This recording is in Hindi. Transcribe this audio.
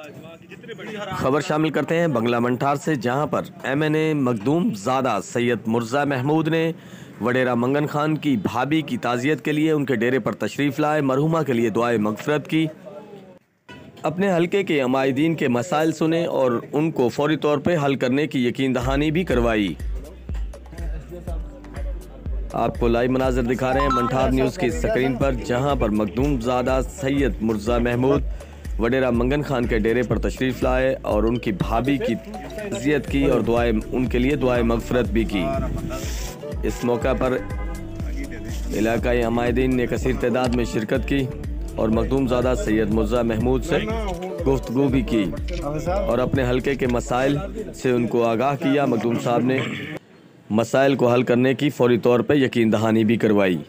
खबर शामिल करते हैं बंगला मंठार से, जहां पर MNA मखदूम ज़ादा सैयद मुर्जा महमूद ने वडेरा मंगन खान की भाभी की ताज़ियत के लिए उनके डेरे पर तशरीफ़ लाए, मरहुमा के लिए दुआए मग़फ़िरत की, अपने हलके के अमायदीन के मसाइल सुने और उनको फौरी तौर पर हल करने की यकीन दहानी भी करवाई। आपको लाइव मनाज़र दिखा रहे हैं मंठार न्यूज़ की स्क्रीन पर, जहां पर मखदूम ज़ादा सैयद मुर्जा महमूद वडेरा मंगन खान के डेरे पर तशरीफ़ लाए और उनकी भाभी की ताज़ियत की और उनके लिए दुआए मग़फ़िरत भी की। इस मौका पर इलाकाई अमायदीन ने कसीर तादाद में शिरकत की और मखदूम ज़ादा सैयद मुर्जा महमूद से गुफ्तगू भी की और अपने हलके के मसाइल से उनको आगाह किया। मखदूम साहब ने मसाइल को हल करने की फौरी तौर पर यकीन दहानी भी करवाई।